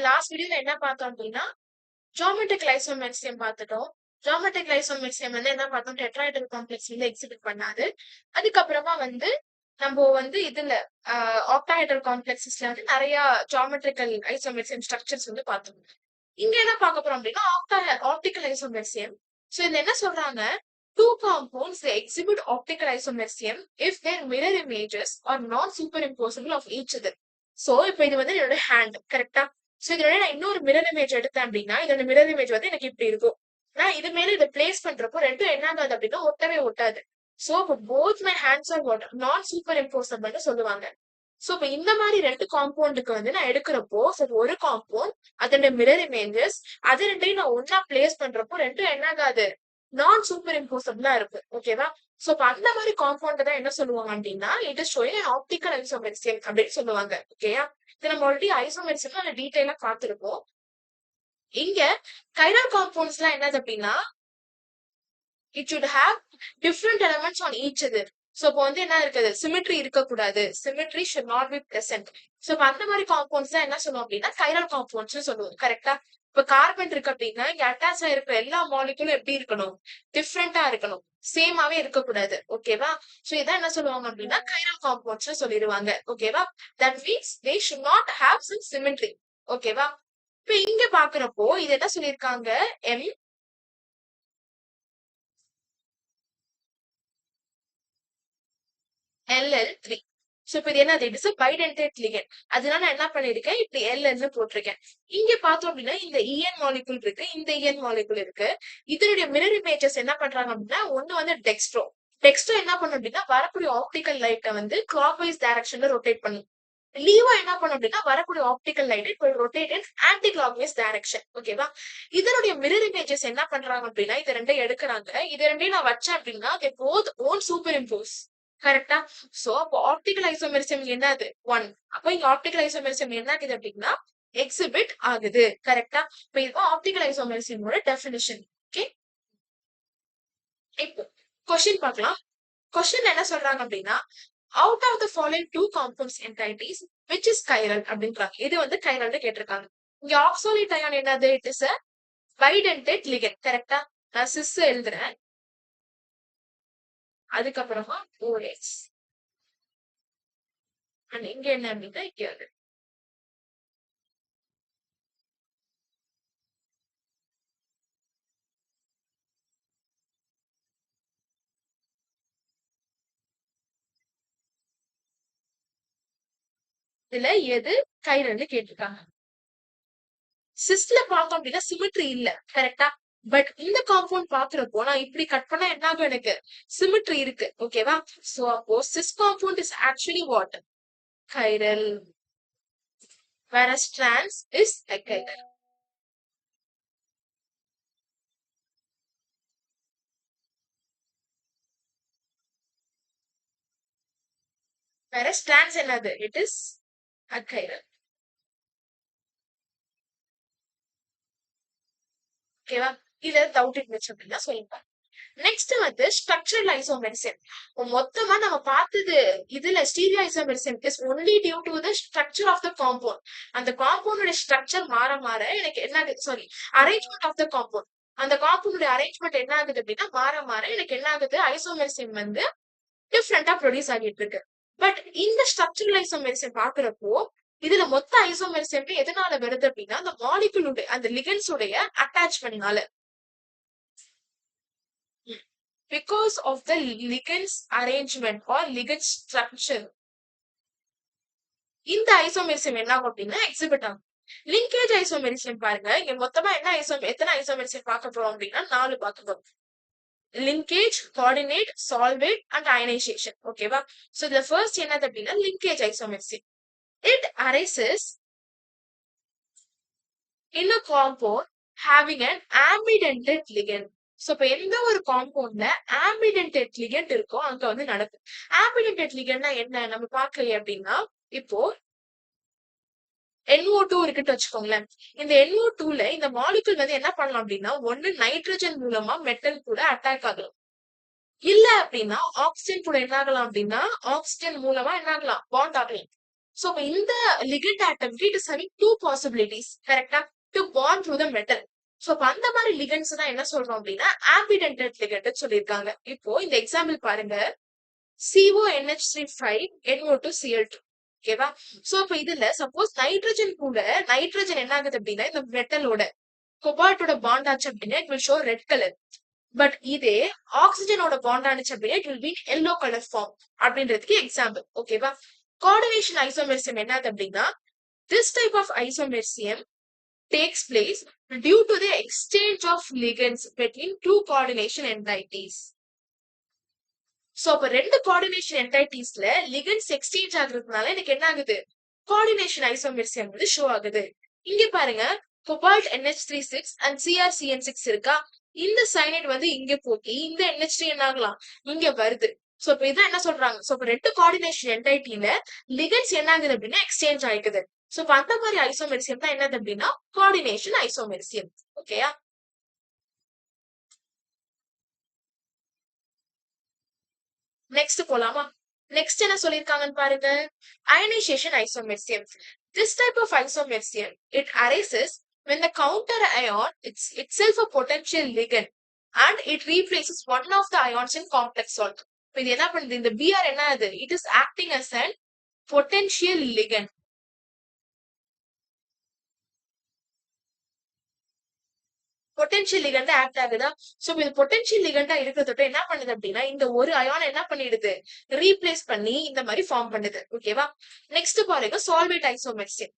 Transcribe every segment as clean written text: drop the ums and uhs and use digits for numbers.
Last வீடியோல என்ன பார்த்தோம் அப்படின்னா ஜியோமெட்ரிக் ஐசோமெர்சியம் பார்த்துட்டோம். ஜியோமெட்ரிக் ஐசோமெர்சியம் வந்து என்ன பார்த்தோம், டெட்ராஹெட்ரல் காம்ப்ளெக்ஸ் வந்து எக்ஸிபிட் பண்ணாது. அதுக்கப்புறமா வந்து நம்ம வந்து இதுல ஆக்டாஹெட்ரல் காம்ப்ளெக்ஸஸ்ல வந்து நிறைய ஜியோமெட்ரிக்கல் ஐசோமெர்சியம் ஸ்ட்ரக்சர்ஸ் வந்து பார்த்தோம். இங்க என்ன பார்க்க போறோம் அப்படின்னா ஆப்டிக்கல் ஐசோமெர்சியம். சோ இது என்ன சொல்றாங்க, two compounds they exhibit optical isomersium if their mirror images are not superimposable of each other. So இப்போ இது வந்து என்னோட ஹேண்ட் கரெக்டா. சோ இதோட நான் இன்னொரு மிரர் இமேஜ் எடுத்தேன் அப்படின்னா இதோட மிரர் இமேஜ் வந்து எனக்கு இப்படி இருக்கும். நான் இது மேல இதை பிளேஸ் பண்றப்போ ரெண்டும் என்ன ஆகாது அப்படின்னா ஒட்டவே ஒட்டாது. சோ இப்போ both my hands R what நான் சூப்பர் இம்போசபிள்னு சொல்லுவாங்க. சோ இப்போ இந்த மாதிரி ரெண்டு காம்பவுண்டுக்கு வந்து நான் எடுக்கிறப்போ ஒரு காம்பவுண்ட் அதோட மிரர் இமேஜஸ் அது ரெண்டையும் நான் ஒன்னா பிளேஸ் பண்றப்போ ரெண்டும் என்ன ஆகாது, நான் சூப்பர் இம்போசபிளா இருக்கு. ஓகேவா. சோ இப்ப அந்த மாதிரி காம்பவுண்ட் தான் என்ன சொல்லுவாங்க அப்படின்னா இட் இஸ் ஷோயிங் ஆப்டிக்கல் ஐசோமெர்சியம் அப்படின்னு சொல்லுவாங்க. ஓகேயா. இது நம்ம ஆல்ரெடி ஐசோமெர்சியம் டீடைலா பார்த்திருப்போம். இங்க கைரல் காம்பவுண்ட்ஸ் எல்லாம் என்னது அப்படின்னா it should have different elements on each other. So இப்போ வந்து என்ன இருக்குது, சிமெட்ரி இருக்கக்கூடாது, symmetry should not be present. So இப்போ அந்த மாதிரி காம்பவுண்ட்ஸ் தான் என்ன சொல்லுவோம் அப்படின்னா கைரல் காம்பவுண்ட்ஸ் சொல்லுவோம். கரெக்டா. இப்ப கார்பன் இருக்கு அப்படின்னா இங்க அட்டாச் ஆயிருக்கிற எல்லா மாலிகுலும் எப்படி இருக்கணும், டிஃப்ரெண்டா இருக்கணும், சேமாவே இருக்கக்கூடாது. ஓகேவா. சோ இதான் என்ன சொல்லுவாங்க அப்படின்னா கைரல் காம்பவுண்ட்ஸ் சொல்லிடுவாங்க. ஓகேவா. That means they should not have some symmetry. ஓகேவா. இப்ப இங்க பாக்குறப்போ இது என்ன சொல்லியிருக்காங்க, LL3. சோ இப்ப இது என்னது, இட் இஸ் பைடென்டேட் லிகண்ட். அதனால நான் என்ன பண்ணிருக்கேன், இப்படி LL போட்டிருக்கேன். இங்க பார்த்தோம் அப்படின்னா இந்த EN மாலிகுல் இருக்கு, இந்த EN மாலிகுல் இருக்கு. இதனுடைய மிரர் இமேஜஸ் என்ன பண்றாங்க அப்படின்னா ஒண்ணு வந்து டெக்ஸ்ட்ரோ. டெக்ஸ்ட்ரோ என்ன பண்ணும் அப்படின்னா வரக்கூடிய ஆப்டிக்கல் லைட்டை வந்து கிளாக் வைஸ் டைரக்ஷன்ல ரொட்டேட் பண்ணும். லீவோ என்ன பண்ணும் அப்படின்னா வரக்கூடிய optical light it will rotate in anti clock wise direction. ஓகேவா. இதனுடைய மிரர் இமேஜஸ் என்ன பண்றாங்க அப்படின்னா இது ரெண்டையும் எடுக்கிறாங்க. இது ரெண்டையும் நான் வச்சேன் அப்படின்னா they both won't superimpose. கரெக்டா. சோ அப்போ ஆப்டிக்கல் ஐசோமெர்சியம் என்னது, ஒன். அப்போ இங்க ஆப்டிக்கல் ஐசோமெர்சியம் என்ன ஆகுது அப்படின்னா எக்ஸிபிட் ஆகுது. கரெக்டா. இப்போ இதுதான் ஆப்டிக்கல் ஐசோமெர்சியமோட டெஃபினிஷன். ஓகே. இப்போ கொஸ்டின் பார்க்கலாம். கொஸ்டின் என்ன சொல்றாங்க அப்படின்னா out of the following two compounds entities which is chiral அப்படின்றாங்க. இது வந்து கைரல்னு கேட்டிருக்காங்க. இங்க ஆக்சாலிட் அயான் என்னது, it is a bidentate ligand. கரெக்டா. நான் சிஸ் எழுதுறேன். அதுக்கப்புறமா OH அண்ட் இங்க என்ன அப்படின்னா இங்க வருது. இதுல எது கைரல்னு கேட்டிருக்காங்க. சிஸ்ல பார்த்தோம் அப்படின்னா சிமெட்ரி இல்ல. கரெக்டா. பட் இந்த காம்பவுண்ட் பாக்குறப்போ நான் இப்படி கட் பண்ணா என்ன ஆகும், எனக்கு சிமெட்ரி இருக்கு. ஓகேவா. சோ அப்போ sis compound is actually what, chiral, whereas trans is achiral. Whereas trans என்னது, it is achiral. ஓகேவா. இதுல டவுட் இருந்துச்சு அப்படின்னா சொல்லுங்க. நெக்ஸ்ட் வந்து ஸ்ட்ரக்சரல் ஐசோமெர்சியம். மொத்தமா நம்ம பார்த்தது இதுல stereo isomerism is only due to the structure of the compound. அந்த காம்பவுண்டோட ஸ்ட்ரக்சர் மாற மாற எனக்கு என்ன, sorry arrangement of the compound, அந்த காம்பவுண்டோட அரேஞ்ச்மெண்ட் என்ன ஆகுது அப்படின்னா மாற மாற எனக்கு என்ன ஆகுது, ஐசோமெர்சியம் வந்து டிஃப்ரெண்டா ப்ரொடியூஸ் ஆகிட்டு இருக்கு. பட் இந்த ஸ்ட்ரக்சரல் ஐசோமெர்சியம் பாக்குறப்போ இதுல மொத்த ஐசோமெர்சியம் எதனால வருது அப்படின்னா அந்த மாலிகுலுடைய அந்த லிகண்ட்ஸ் உடைய அட்டாச்மெண்ட்னால. Because of the ligands arrangement or ligand structure இந்த ஐசோமெர்சியம் என்ன ஆகும் அப்படின்னா எக்ஸிபிட் ஆகும். லிங்கேஜ் ஐசோமெர்சியம் பாருங்க. இங்க மொத்தமா எத்தனை ஐசோமெர்சியம் பார்க்க போறோம் அப்படின்னா 4 பார்க்க போறோம். Linkage, coordinate, solvate and ionisation. ஓகேவா. சோ the first என்னது அப்படின்னா linkage isomerism. It arises in a compound having an ambidentate ligand. சோ இப்ப எந்த ஒரு காம்பவுண்ட்ல ஆம்பிடென்டேட் லிகண்ட் இருக்கோ அங்க வந்து நடக்கும். ஆம்பிடென்டேட் லிகண்ட்னா என்ன நம்ம பார்க்கலையே அப்படின்னா இப்போ NO2 இருக்குன்னு வச்சுக்கோங்களேன். இந்த NO2ல இந்த மாலிகுல் வந்து என்ன பண்ணலாம் அப்படின்னா ஒண்ணு நைட்ரஜன் மூலமா மெட்டல் கூட அட்டாக் ஆகலாம், இல்ல அப்படின்னா ஆக்சிஜன் கூட என்ன ஆகலாம் அப்படின்னா ஆக்சிஜன் மூலமா என்ன ஆகலாம் பாண்ட் ஆகலாம். So இந்த ligand atomக்கு it is having two possibilities, கரெக்டா, to bond through the metal. So அப்ப அந்த மாதிரி ligands தான் என்ன சொல்றோம் அப்படின்னா ambidentate ligand சொல்லியிருக்காங்க. இப்போ இந்த எக்ஸாம்பிள் பாருங்க, CONH3 NO2Cl2. ஓகேவா? சோ அப்ப இதுல சப்போஸ் நைட்ரஜன் கூட நைட்ரஜன் என்ன ஆகுது அப்படின்னா இந்த மெட்டலோட கொபால்ட்டோட பாண்ட் ஆச்சு அப்படின்னா it will show red colour. But இதே ஆக்சிஜனோட பாண்ட் ஆனிச்சு அப்படின்னா it will be yellow colour form அப்படின்றதுக்கு எக்ஸாம்பிள். ஓகேவா? கோஆர்டினேஷன் ஐசோமெர்சியம் என்னது அப்படின்னா this type of isomersium takes place due to the exchange of ligands between two coordination entities. So அப்ப ரெண்டு கோஆர்டினேஷன் என்டைட்டிஸ்ல லிகண்ட்ஸ் எக்ஸ்சேஞ்ச் ஆகுறதுனால எனக்கு என்ன ஆகுது, கோஆர்டினேஷன் ஐசோமெர்சியம் வந்து ஷோ ஆகுது. இங்க பாருங்க, cobalt NH36 and CrCN6 இருக்கா, இந்த சைனைட் வந்து இங்க போட்டி இந்த NH3 என்ன ஆகலாம் இங்க வருது. சோ இப்ப இதான் என்ன சொல்றாங்க, சோ இப்ப ரெண்டு கோஆர்டினேஷன் என்டைட்டில லிகண்ட்ஸ் என்ன ஆகுது அப்படின்னா எக்ஸ்சேஞ்ச் ஆயிக்குது. சோ இப்ப அந்த மாதிரி ஐசோமெர்சியம் தான் என்னது அப்படின்னா கோஆர்டினேஷன் ஐசோமெர்சியம். ஓகேயா? நெக்ஸ்ட் போலாமா? நெக்ஸ்ட் என்ன சொல்லிருக்காங்கன்னு பாருங்க, ionisation ஐசோமெர்சியம். This type of isomersium it arises when the counter ion it's itself a potential ligand and it replaces one of the ions in complex salt. இது என்ன பண்ணுது, இந்த Br என்ன ஆகுது, it is acting as an potential ligand. Potential ligand act ஆகுதா? So இது potential லிகண்டா இருக்கிறதோட என்ன பண்ணுது அப்படின்னா இந்த ஒரு அயான் என்ன பண்ணிடுது, ரீப்ளேஸ் பண்ணி இந்த மாதிரி ஃபார்ம் பண்ணுது. ஓகேவா? நெக்ஸ்ட் பாருங்க, solvate isomerism.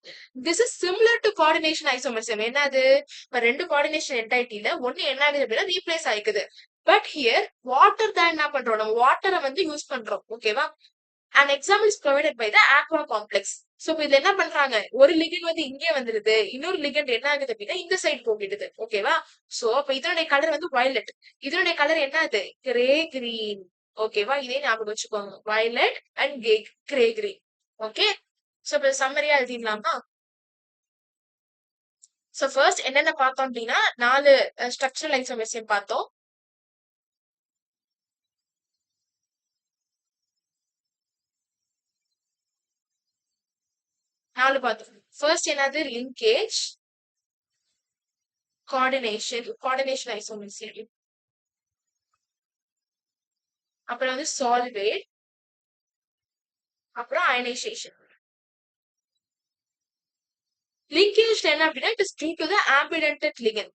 This is similar to coordination isomerism. என்னது, இப்ப ரெண்டு கோஆர்டினேஷன் என்டைட்டில ஒண்ணு என்ன ஆகுது அப்படின்னா ரீப்ளேஸ் ஆயிக்குது. பட் ஹியர் வாட்டர் தான் என்ன பண்றோம், நம்ம வாட்டரை வந்து யூஸ் பண்றோம். ஓகேவா? An example is provided by the aqua complex. So இதுல என்ன பண்றாங்க, ஒரு லிகண்ட் வந்து இங்கே வந்துருது, இன்னொரு லிகண்ட் என்ன ஆகுது அப்படின்னா இந்த சைடு போகிடுது. ஓகேவா? சோ அப்ப இதனுடைய கலர் வந்து வயலட், இதனுடைய கலர் என்னது, கிரே கிரீன். ஓகேவா? இதே ஞாபகம் வச்சுக்கோங்க, violet and grey green. Okay, so இப்ப சம்மரியா எழுதிடலாமா? சோ ஃபர்ஸ்ட் என்னென்ன பார்த்தோம் அப்படின்னா 4 ஸ்ட்ரக்சரல் ஐசோமெர்சியம் பார்த்தோம். பார்த்தோம். ஃபர்ஸ்ட் என்னது, லிங்கேஜ், கோஆர்டினேஷன் ஐசோமெர்சியம். அப்புறம் வந்து சால்வேட், அப்புறம் அயனைசேஷன். லிங்கேஜ் என்ன அப்படின்னா it is due to the ambidentate ligand.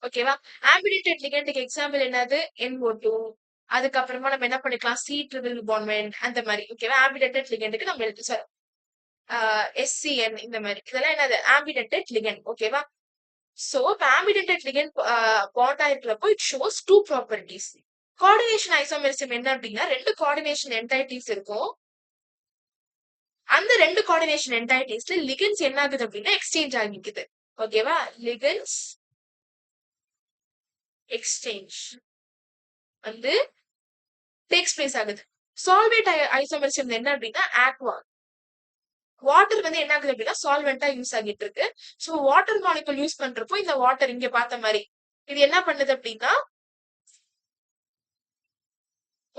ஓகேவா? ஆம்பிடென்டட் லிகண்டுக்கு எக்ஸாம்பிள் என்னது, NO2. அதுக்கப்புறமா நம்ம என்ன பண்ணிக்கலாம், C ட்ரிபிள் பாண்ட் அந்த மாதிரி. ஓகேவா? ஆம்பிடென்டட் லிகண்டுக்கு நம்ம எழுதி சார் SCN இந்த மாதிரி இதெல்லாம் என்னது ஆம்பிடென்டட் லிகண்ட். ஓகேவா? சோ இப்போ ஆம்பிடென்டட் லிகண்ட் பாண்ட் ஆயிருக்கிறப்போ it shows two properties. Coordination isomerism என்ன அப்படின்னா ரெண்டு கோஆர்டினேஷன் என்டைட்டிஸ் இருக்கும். அந்த ரெண்டு கோஆர்டினேஷன் என்டைட்டிஸ்ல லிகண்ட்ஸ் என்ன ஆகுது அப்படின்னா எக்ஸ்சேஞ்ச் ஆகிக்குது. ஓகேவா? லிகண்ட்ஸ் எக்ஸ்சேஞ்ச் வந்து டேக்ஸ் பிளேஸ் ஆகுது. சால்வேட் ஐசோமெர்சியம் என்ன அப்படின்னா ஆக்வா, வாட்டர் வந்து என்ன ஆகுது அப்படின்னா சால்வெண்டா யூஸ் ஆகிட்டு இருக்கு. சோ வாட்டர் மாலிகுல் யூஸ் பண்றப்போ இந்த வாட்டர் இங்க பார்த்த மாதிரி இது என்ன பண்ணுது அப்படின்னா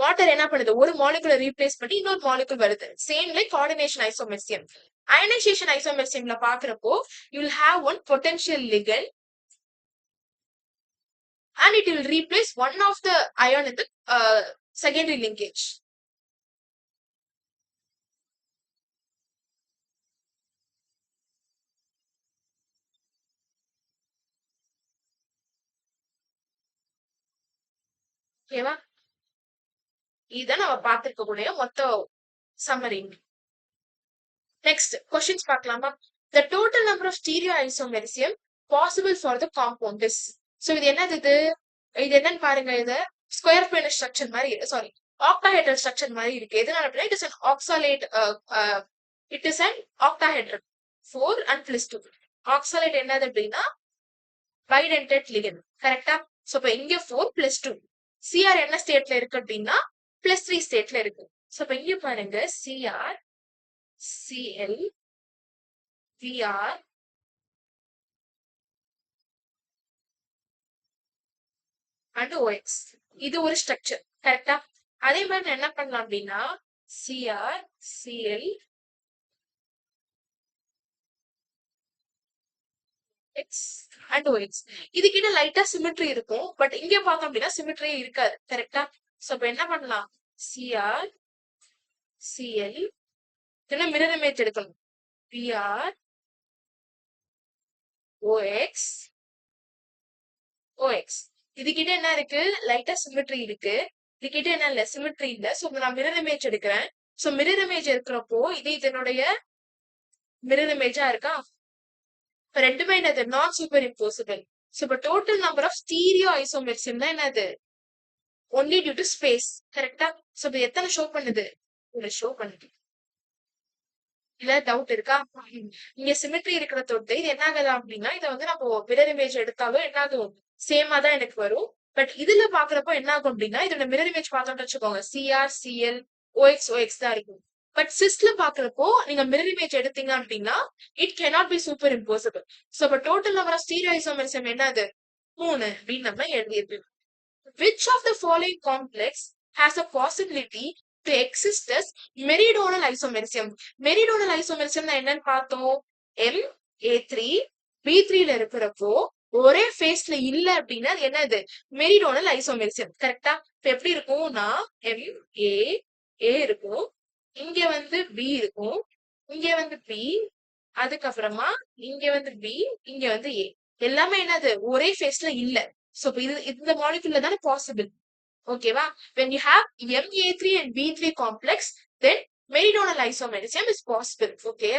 வாட்டர் என்ன பண்ணுது, ஒரு மாலிகுலை ரீப்ளேஸ் பண்ணி இன்னொரு மாலிகுல் வருது. Same like coordination isomerism. Ionisation ஐசோமெர்சியம்ல பாக்குறப்போ you will have one potential ligand and it will replace one of the ion in the secondary linkage. ஓகேவா? இதுதான் நம்ம பார்த்திருக்கக்கூடிய மொத்த சம்மரி. நெக்ஸ்ட் கொஸ்டின்ஸ் பார்க்கலாமா? The total number of stereoisomerism possible for the compound is. So இது என்னது, இது என்னன்னு பாருங்க, இது ஸ்கொயர் பிளேனர் ஸ்ட்ரக்சர் மாதிரி சாரி ஆக்டாஹெட்ரல் ஸ்ட்ரக்சர் மாதிரி இருக்கு. எதனால அப்படின்னா it is an oxalate it is an octahedral 4 and +2. ஆக்சாலேட் என்னது அப்படின்னா பைடென்டட் லிகண்ட். கரெக்டா? சோ இப்ப இங்க 4 +2. Cr என்ன ஸ்டேட்ல இருக்கு அப்படின்னா +3 ஸ்டேட்ல இருக்கு. சோ இப்ப இங்க பாருங்க Cr Cl Vr and OX இது ஒரு ஸ்ட்ரக்சர். கரெக்டா? அதே மாதிரி நான் என்ன பண்ணலாம் அப்படின்னா Cr Cl X and OX இது கிட்ட லைட்டா சிமெட்ரி இருக்கும். பட் இங்க பார்த்தோம் அப்படின்னா சிமெட்ரியே இருக்காது. கரெக்டா? சோ இப்ப என்ன பண்ணலாம்? சிஆர் சிஎல் இல்லைன்னா மிரர் இமேஜ் எடுக்கணும். பிஆர் ஓஎக்ஸ் ஓஎக்ஸ் இது கிட்ட என்ன இருக்கு? லைட்டா சிமெட்ரி இருக்கு. இது கிட்ட என்ன இல்ல? சிமெட்ரி இல்ல. சோ நான் மிரர் இமேஜ் எடுக்கிறேன். சோ மிரர் இமேஜ் இருக்கிறப்போ இது இதனுடைய மிரர் இமேஜா இருக்கா? இப்ப ரெண்டுமே என்னது? நான் சூப்பர் இம்போசிபிள். சோ இப்ப total number of stereo isomerism தான் என்னது? Only due to space. கரெக்டா? சோ இப்ப எத்தனை ஷோ பண்ணுது? ஒரு ஷோ பண்ணுது. இல்ல டவுட் இருக்கா? இங்க சிமெட்ரி இருக்கிற தொட்டு இது என்ன ஆகுது அப்படின்னா இதை வந்து நம்ம மிரர் இமேஜ் எடுத்தாலும் என்ன ஆகும்? சேமா தான் எனக்கு வரும். பட் இதுல பாக்குறப்போ என்ன ஆகும் அப்படின்னா இதோட மிரர் இமேஜ் பார்த்தோம்னு வச்சுக்கோங்க சிஆர் சிஎல் ஓஎக்ஸ் ஓஎக்ஸ் தான் இருக்கும். பட் சிஸ்ல பாக்குறப்போ நீங்க மிரர் இமேஜ் எடுத்தீங்க அப்படின்னா it cannot be super impossible. So அப்ப total number of stereo isomerism என்னது? 3 அப்படின்னு நம்ம எழுதியிருக்கு. Which of the following complex has a possibility to exist as meridional isomerism? Meridional isomerism என்னன்னு பார்த்தோம்? MA3 B3 ல இருக்கிறப்போ ஒரே ஃபேஸ்ல இல்ல அப்படின்னா அது என்னது? மெரிடோனல் ஐசோமெரிசம். கரெக்டா? இப்ப எப்படி இருக்கும்னா MA இருக்கும், இங்க வந்து B இருக்கும், இங்க வந்து B, அதுக்கப்புறமா இங்க வந்து B, இங்க வந்து A. எல்லாமே என்னது? ஒரே ஃபேஸ்ல இல்ல. சோ இது இந்த மாலிகுல்ல தானே பாசிபிள். ஓகேவா? when you have MA3 and B3 complex then meridional isomerism is possible. Okay.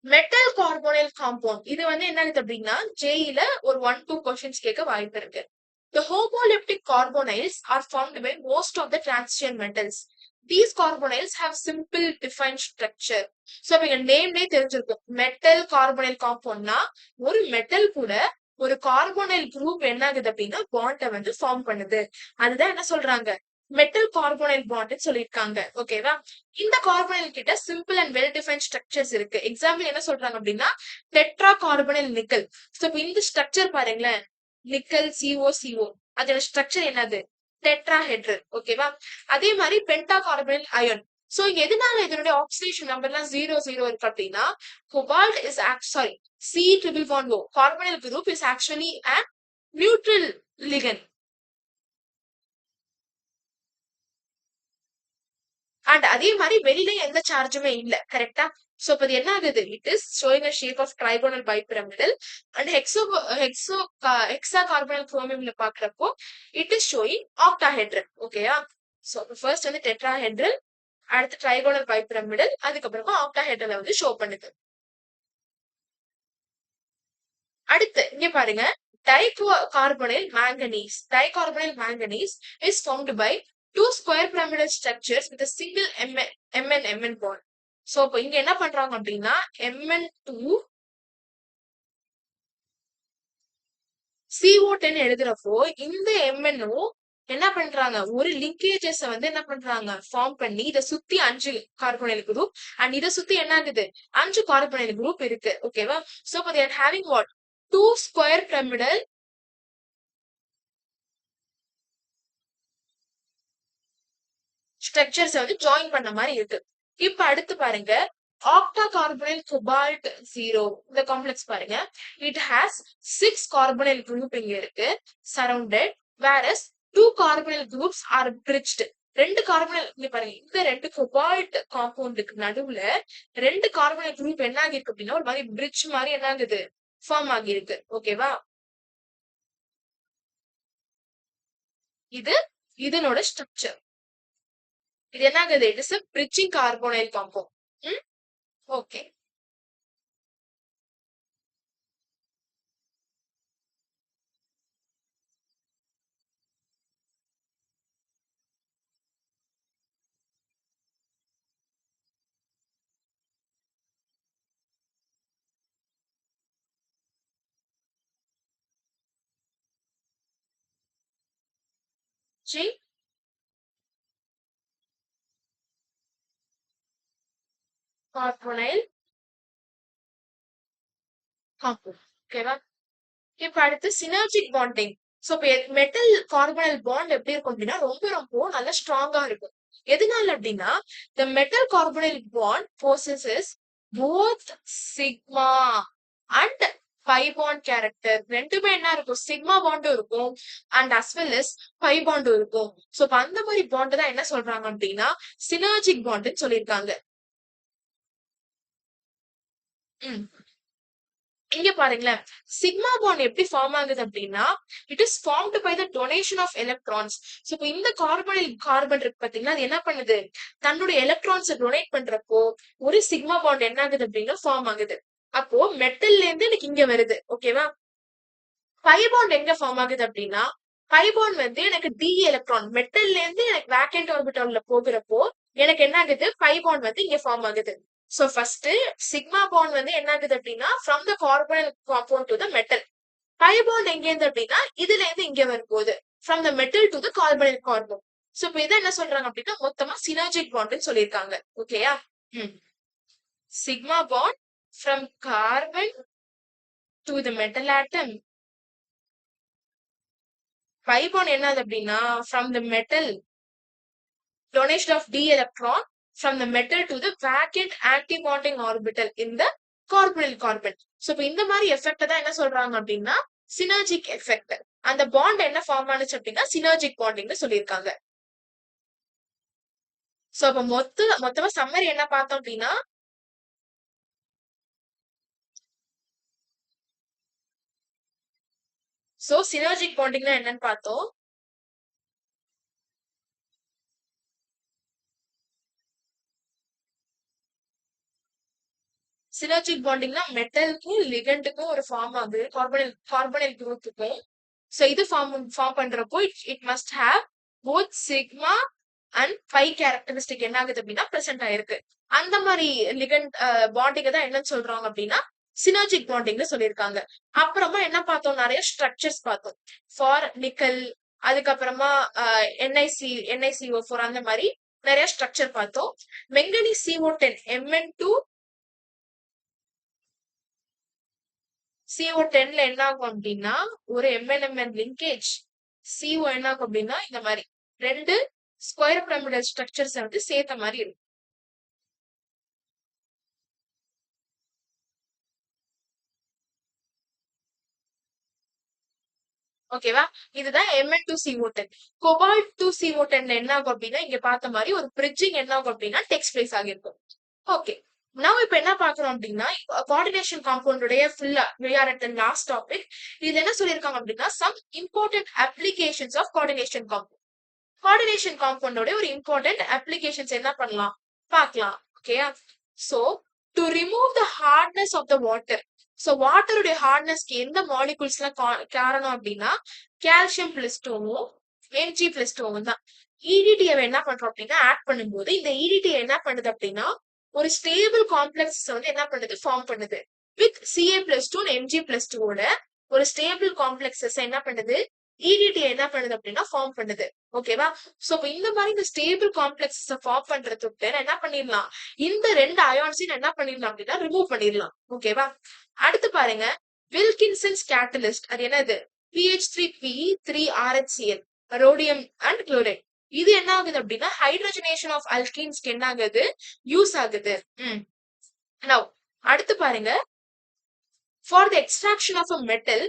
Metal carbonyl compound இது வந்து என்னது அப்படின்னா ஜேஇல ஒரு 1-2 கொஸ்டின்ஸ் கேட்க வாய்ப்பு இருக்கு. The homoleptic carbonyls are formed by most of the transition metals. These carbonyls have simple defined structure. So இங்க நேம்லயே தெரிஞ்சிருக்கும். மெட்டல் கார்பனைல் காம்பவுண்ட்னா ஒரு மெட்டல் கூட ஒரு கார்பனைல் குரூப் என்ன ஆகுது அப்படின்னா பாண்டை வந்து ஃபார்ம் பண்ணுது. அதுதான் என்ன சொல்றாங்க? மெட்டல் கார்பனைல் பாண்ட் சொல்லியிருக்காங்க. ஓகேவா? இந்த கார்பனைல் கிட்ட simple and well define structures இருக்கு. எக்ஸாம்பிள் என்ன சொல்றாங்க அப்படின்னா டெட்ரா கார்பனைல் நிக்கல். சோ இந்த ஸ்ட்ரக்சர் பாருங்களேன், நிக்கல் CO அதோட ஸ்ட்ரக்சர் என்னது? டெட்ராஹெட்ரல். ஓகேவா? அதே மாதிரி பென்டா கார்பனைல் அயன். சோ இங்க எதனால இதனுடைய ஆக்சிடேஷன் நம்பர்லாம் 0 இருக்கு அப்படின்னா cobalt is sorry C111O carbonyl group is actually a neutral ligand. And அதே மாதிரி வெளியில எந்த சார்ஜுமே இல்ல. கரெக்டா? சோ இப்ப என்ன ஆகுது? It is showing a shape of trigonal bipyramidal and hexa carbonyl குரோமியம்ல பாக்குறப்போ இட் இஸ் ஷோயிங் ஆக்டாஹெட்ரல். ஓகேயா? சோ ஃபர்ஸ்ட் வந்து டெட்ராஹெட்ரல், அடுத்து ட்ரைகோனல் பைபிரமிடல், அதுக்கப்புறமா ஆக்டாஹெட்ரலை வந்து ஷோ பண்ணுது. அடுத்து இங்க பாருங்க dicarbonyl manganese is formed by two square pyramidal structures with a single MN bond. So இப்போ இங்க என்ன பண்றாங்க அப்படின்னா Mn2 CO10 எழுதுறப்போ இந்த MnO என்ன பண்றாங்க? ஒரு லிங்கேஜஸ் வந்து என்ன பண்றாங்க? ஃபார்ம் பண்ணி இதை சுத்தி 5 கார்பனைல் குரூப் அண்ட் இதை சுத்தி என்ன ஆகுது? 5 கார்பனைல் குரூப் இருக்கு. ஓகேவா? சோ இப்போ they are having what? Two square pyramidal structures வந்து ஜாயின் பண்ண மாதிரி இருக்கு. இப்ப அடுத்து பாருங்க ஆக்டா கார்பனைல் கோபால்ட் 0 இந்த காம்ப்ளெக்ஸ் பாருங்க. இட் ஹாஸ் 6 கார்பனைல் குரூப் இங்க இருக்கு surrounded whereas 2 carbonyl groups are bridged. 2 carbonyl இங்க பாருங்க, இந்த 2 கோபால்ட் காம்பவுண்டுக்கு நடுவுல 2 கார்பனைல் குரூப் என்ன ஆகிருக்கு அப்படின்னா ஒரு மாதிரி பிரிட்ஜ் மாதிரி என்ன ஆகுது? ஃபார்ம் ஆகியிருக்கு. ஓகேவா? இது இதனோட ஸ்ட்ரக்சர். இது என்ன ஆகுது? It is a bridging carbonyl compound. Okay. G carbonyl compound. ஓகேவா? இப்ப அடுத்து சினர்ஜிக் பாண்டிங். சோ இப்ப மெட்டல் கார்பனல் பாண்ட் எப்படி இருக்கும் அப்படின்னா ரொம்ப ரொம்ப நல்ல ஸ்ட்ராங்கா இருக்கும். எதனால அப்படின்னா the metal carbonyl bond possesses both sigma and pi bond character. ரெண்டுமே என்ன இருக்கும், சிக்மா பாண்டும் இருக்கும் and as well as pi பாண்டும் இருக்கும். சோ இப்ப அந்த மாதிரி பாண்ட் தான் என்ன சொல்றாங்க அப்படின்னா சினர்ஜிக் பாண்ட்னு சொல்லியிருக்காங்க. ம் இங்க பாருங்களேன், சிக்மா பாண்ட் எப்படி ஃபார்ம் ஆகுது அப்படின்னா it is formed by the donation of electrons. So இப்போ இந்த கார்பன் இருக்கு பாத்தீங்கன்னா அது என்ன பண்ணுது, தன்னுடைய எலக்ட்ரான்ஸை டொனேட் பண்றப்போ ஒரு சிக்மா பாண்ட் என்ன ஆகுது அப்படின்னா ஃபார்ம் ஆகுது. அப்போ மெட்டல்ல இருந்து எனக்கு இங்க வருது. ஓகேவா? பை பாண்ட் எங்க ஃபார்ம் ஆகுது அப்படின்னா பை பாண்ட் வந்து எனக்கு டி எலக்ட்ரான் மெட்டல்ல இருந்து எனக்கு வேக்கண்ட் ஆர்பிட்டால்ல போகிறப்போ எனக்கு என்ன ஆகுது, பை பாண்ட் வந்து இங்க ஃபார்ம் ஆகுது. சோ ஃபர்ஸ்ட் சிக்மா பாண்ட் வந்து என்ன ஆகுது அப்படின்னா from the carbonyl compound to the metal. By bond எங்க இருந்து அப்படின்னா இதுல இருந்து இங்க வரும்போது from the metal to the carbonyl carbon. So இப்ப இதை என்ன சொல்றாங்க அப்படின்னா மொத்தமா சினர்ஜிக் பாண்ட்னு சொல்லியிருக்காங்க. ஓகேயா? Sigma bond from carbon to the metal atom. Pi bond என்னது அப்படின்னா from the metal donation of d electron from the metal to the vacant anti-bonding orbital in the carbonyl carbon. So இப்ப இந்த மாதிரி effect தான் என்ன சொல்றாங்க அப்படின்னா synergic effect. அந்த பாண்ட் என்ன ஃபார்ம் ஆனிச்சு அப்படின்னா சினர்ஜிக் பாண்டிங்னு சொல்லியிருக்காங்க. சோ அப்ப மொத்தமா சம்மரி என்ன பார்த்தோம் அப்படின்னா சோ சினர்ஜிக் பாண்டிங்னா என்னன்னு பார்த்தோம். சினர்ஜிக் பாண்டிங்னா மெட்டலுக்கும் லிகண்டுக்கும் ஒரு ஃபார்ம் ஆகுது கார்பனல் குரூப்புக்கும். சோ இது ஃபார்ம் பண்றப்போ it must have both sigma and pi characteristic என்ன ஆகுது அப்படின்னா பிரசன்ட் ஆயிருக்கு. அந்த மாதிரி லிகண்ட் பாண்டிங்க தான் என்னன்னு சொல்றாங்க அப்படின்னா சினர்ஜிக் பாண்டிங்னு சொல்லியிருக்காங்க. அப்புறமா என்ன பார்த்தோம், நிறைய ஸ்ட்ரக்சர்ஸ் பார்த்தோம். ஃபார் நிக்கல், அதுக்கப்புறமா NiCO4 அந்த மாதிரி நிறைய ஸ்ட்ரக்சர் பார்த்தோம். மெங்கனீஸ் CO10 Mn2 CO10ல என்ன ஆகும் அப்படின்னா ஒரு MnMn லிங்கேஜ் CO என்ன ஆகும் அப்படின்னா இந்த மாதிரி ரெண்டு ஸ்கொயர் பிரமிடல் ஸ்ட்ரக்சர்ஸ் வந்து சேர்த்த மாதிரி இருக்கும். ஓகேவா? இதுதான் Mn2CO10. Cobalt2CO10 என்ன ஆகும் அப்படின்னா இங்க பார்த்த மாதிரி ஒரு பிரிட்ஜிங் என்ன ஆகும் அப்படின்னா டெக்ஸ்ட் பிளேஸ் ஆகிருக்கும். ஓகே, நான் இப்ப என்ன பாக்குறோம் அப்படின்னா கோஆர்டினேஷன் காம்பவுண்டுடைய ஃபுல்லா we are at the last topic. இதுல என்ன சொல்லியிருக்காங்க அப்படின்னா some important applications of coordination compound. Coordination காம்பவுண்டோட ஒரு இம்பார்ட்டன்ட் அப்ளிகேஷன்ஸ் என்ன பண்ணலாம் பார்க்கலாம். ஓகேயா? So to remove the hardness of the water. So வாட்டருடைய ஹார்ட்னஸ்க்கு எந்த மாலிகுல்ஸ் எல்லாம் காரணம் அப்படின்னா கால்சியம் பிளஸ்டோமும் Mg பிளஸ்டோமும் தான். EDTA என்ன பண்றோம் அப்படின்னா ஆட் பண்ணும்போது இந்த EDTA என்ன பண்ணுது அப்படின்னா ஒரு ஸ்டேபிள் காம்ப்ளெக்ஸ் வந்து என்ன பண்ணுது ஃபார்ம் பண்ணுது வித் Ca+2 Mg+2 ஒரு ஸ்டேபிள் காம்ப்ளெக்ஸஸ் என்ன பண்ணுது EDTA என்ன பண்ணுது அப்படின்னா ஃபார்ம் பண்ணுது. ஓகேவா? சோ இந்த மாதிரி இந்த ஸ்டேபிள் காம்ப்ளெக்ஸஸ் ஃபார்ம் பண்றதுக்கு என்ன பண்ணிடலாம், இந்த ரெண்டு அயான்ஸையும் என்ன பண்ணிடலாம் அப்படின்னா ரிமூவ் பண்ணிடலாம். ஓகேவா? அடுத்து பாருங்க வில்கின்சன்ஸ் கேட்டலிஸ்ட். அது என்னது, PH3PE3RHCl ரோடியம் அண்ட் குளோரைட். இது என்ன ஆகுது அப்படின்னா ஹைட்ரஜனேஷன் ஆஃப் அல்கீன்ஸ்க்கு என்ன ஆகுது, யூஸ் ஆகுது. நவ் அடுத்து பாருங்க for the extraction of a metal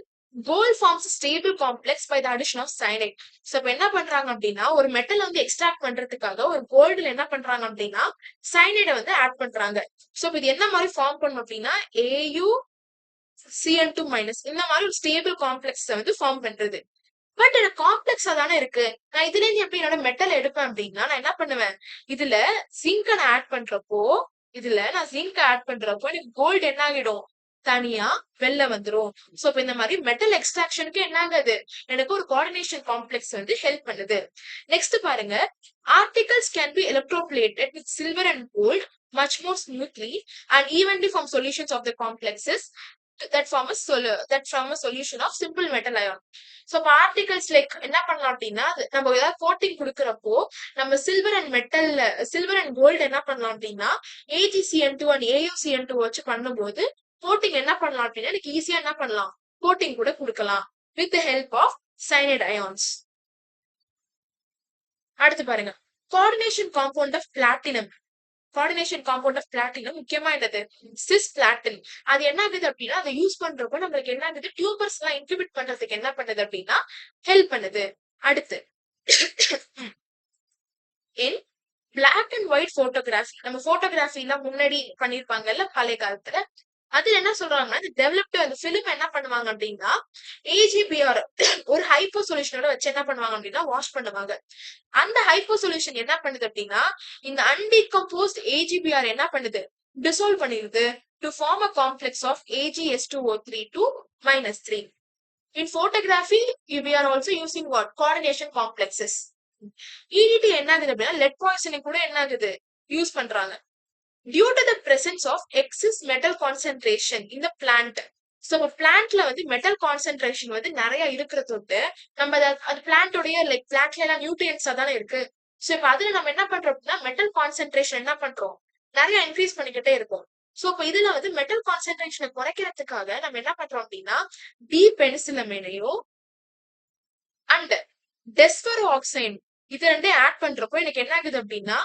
gold forms a stable complex by the addition of cyanide. So இப்ப என்ன பண்றாங்க அப்படின்னா ஒரு மெட்டல் வந்து எக்ஸ்ட்ராக்ட் பண்றதுக்காக ஒரு கோல்டுல என்ன பண்றாங்க அப்படின்னா சைனைடை வந்து ஆட் பண்றாங்க. சோ இது என்ன மாதிரி ஃபார்ம் பண்ணும் அப்படின்னா AuCN2- இந்த மாதிரி ஒரு ஸ்டேபிள் காம்ப்ளெக்ஸ் வந்து ஃபார்ம் பண்றது. பட் எனக்கு காம்ப்ளெக்ஸா தானே இருக்கு, நான் இதுல இருந்து எப்படி என்னோட மெட்டல் எடுப்பேன் அப்படின்னா நான் என்ன பண்ணுவேன், இதுல ஜிங்க் நான் ஆட் பண்றப்போ எனக்கு கோல்டு என்ன ஆகிடும், தனியா வெளில வந்துரும். சோ இப்ப இந்த மாதிரி மெட்டல் எக்ஸ்ட்ராக்ஷனுக்கு என்ன ஆகுது, எனக்கு ஒரு கோஆர்டினேஷன் காம்ப்ளெக்ஸ் வந்து ஹெல்ப் பண்ணுது. நெக்ஸ்ட் பாருங்க articles can be electroplated with silver and gold much more smoothly and evenly form solutions of the complexes that form a solution of simple metal ion. So particles like என்ன பண்ணலாம் அப்படின்னா நம்ம ஏதாவது coating கொடுக்கறப்போ நம்ம silver and gold என்ன பண்ணலாம் அப்படின்னா AgCN2 and AuCN2 வச்சு பண்ணும்போது கோட்டிங் என்ன பண்ணலாம் அப்படின்னா எனக்கு ஈஸியா என்ன பண்ணலாம் கோட்டிங் கூட கொடுக்கலாம் with the help of cyanide ions. அடுத்து பாருங்க, coordination compound of platinum. Coordination compound of platinum முக்கியமா என்னது, சிஸ் பிளாட்டின். அது என்ன ஆகுது அப்படின்னா, அதை யூஸ் பண்றப்போ நம்மளுக்கு என்ன ஆகுது, டியூமர்ஸ் எல்லாம் இன்கிபிட் பண்றதுக்கு என்ன பண்ணுது அப்படின்னா ஹெல்ப் பண்ணுது. அடுத்து இன் பிளாக் அண்ட் ஒயிட் போட்டோகிராஃபி, நம்ம போட்டோகிராஃபி எல்லாம் முன்னாடி பண்ணிருப்பாங்கல்ல பழைய காலத்துல, அதுல என்ன சொல்றாங்கன்னா இந்த டெவலப்டு அந்த பிலிம் என்ன பண்ணுவாங்க அப்படின்னா AGBR ஒரு ஹைப்போ சொல்யூஷனோட வச்சு என்ன பண்ணுவாங்க அப்படின்னா வாஷ் பண்ணுவாங்க. அந்த ஹைப்போ சொல்யூஷன் என்ன பண்ணுது அப்படின்னா இந்த அன்டிகம்போஸ்ட் AGBR என்ன பண்ணுது, டிசால்வ் பண்ணிடுது to form a complex of AgS2O3 -3. In photography, we are also using what? Coordination complexes. EDT என்ன ஆகுது அப்படின்னா லெட் பாய்சனிங் கூட என்ன ஆகுது யூஸ் பண்றாங்க. Due to the presence of excess metal concentration in the plant. So பிளான்ட்ல வந்து metal concentration வந்து நிறைய இருக்கிற தொட்டு நம்ம அது பிளான்டோடைய லைக் பிளான்ட்ல எல்லாம் நியூட்ரியன்ஸா தானே இருக்கு. ஸோ இப்ப அதுல நம்ம என்ன பண்றோம் அப்படின்னா மெட்டல் கான்சென்ட்ரேஷன் என்ன பண்றோம், நிறைய இன்க்ரீஸ் பண்ணிக்கிட்டே இருக்கும். சோ இப்ப இதுல வந்து மெட்டல் கான்சென்ட்ரேஷனை குறைக்கிறதுக்காக நம்ம என்ன பண்றோம் அப்படின்னா டி பெனிசிலமைனையோ அண்ட் டெஸ்பரோ ஆக்சைடு இது ரெண்டே ஆட் பண்றப்போ எனக்கு என்ன ஆகுது அப்படின்னா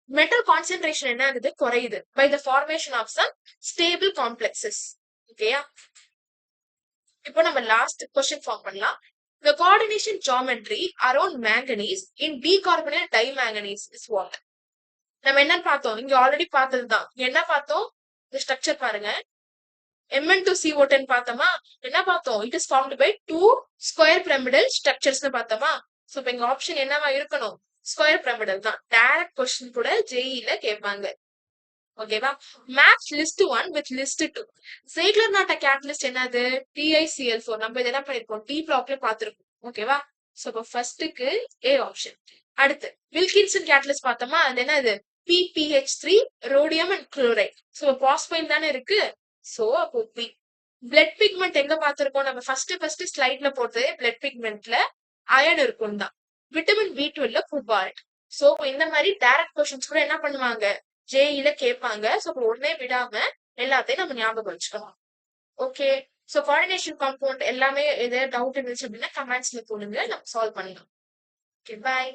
மெட்டல் கான்சென்ட்ரேஷன் என்ன ஆகுது, குறையுது by the formation of some stable complexes. ஓகேயா, இப்போ நம்ம லாஸ்ட் கொஸ்டின் ஃபார்ம் பண்ணலாம். The coordination geometry around manganese in bicarbonate dimanganese is what? நம்ம என்னன்னு பார்த்தோம், இங்க ஆல்ரெடி பார்த்ததுதான். என்ன பார்த்தோம், இந்த ஸ்ட்ரக்சர் பாருங்க, Mn2CO10 பார்த்தோமா, என்ன பார்த்தோம், it is formed by 2 square pyramidal ஸ்ட்ரக்சர்ஸ்னு பார்த்தோமா. சோ இப்ப இங்க ஆப்ஷன் என்னவா இருக்கணும், ஸ்கொயர் பிரமிடல் தான். டைரக்ட் கொஸ்டின் கூட ஜேஇல கேட்பாங்க. ஓகேவா, match list 1 with list 2. Ziegler Natta catalyst என்னது, TiCl4. நம்ம இது என்ன பண்ணிருக்கோம், டி பிளாக்ல பார்த்திருக்கோம். ஓகேவா, சோ இப்போ ஃபர்ஸ்ட்க்கு ஏ ஆப்ஷன். அடுத்து வில்கின்சன் கேட்டலிஸ்ட் பார்த்தோமா, அது என்னது PPH3 rhodium and chloride. So phosphine தானே இருக்கு, சோ அப்போ பி. பிளட் பிக்மெண்ட் எங்க பார்த்திருக்கோம், நம்ம ஃபர்ஸ்ட் ஸ்லைட்ல போட்டதே பிளட் பிக்மெண்ட்ல அயன் இருக்கும் தான். Vitamin B12 cobalt. சோ இந்த மாதிரி டைரக்ட் கொஸ்டின்ஸ் கூட என்ன பண்ணுவாங்க ஜேஇல கேட்பாங்க. சோ உடனே விடாம எல்லாத்தையும் நம்ம ஞாபகம் வச்சுக்கலாம். ஓகே, சோ கோஆர்டினேஷன் காம்பவுண்ட் எல்லாமே ஏதாவது டவுட் இருந்துச்சு அப்படின்னா கமெண்ட்ஸ்ல போடுங்க, நம்ம சால்வ் பண்ணலாம். Okay, by.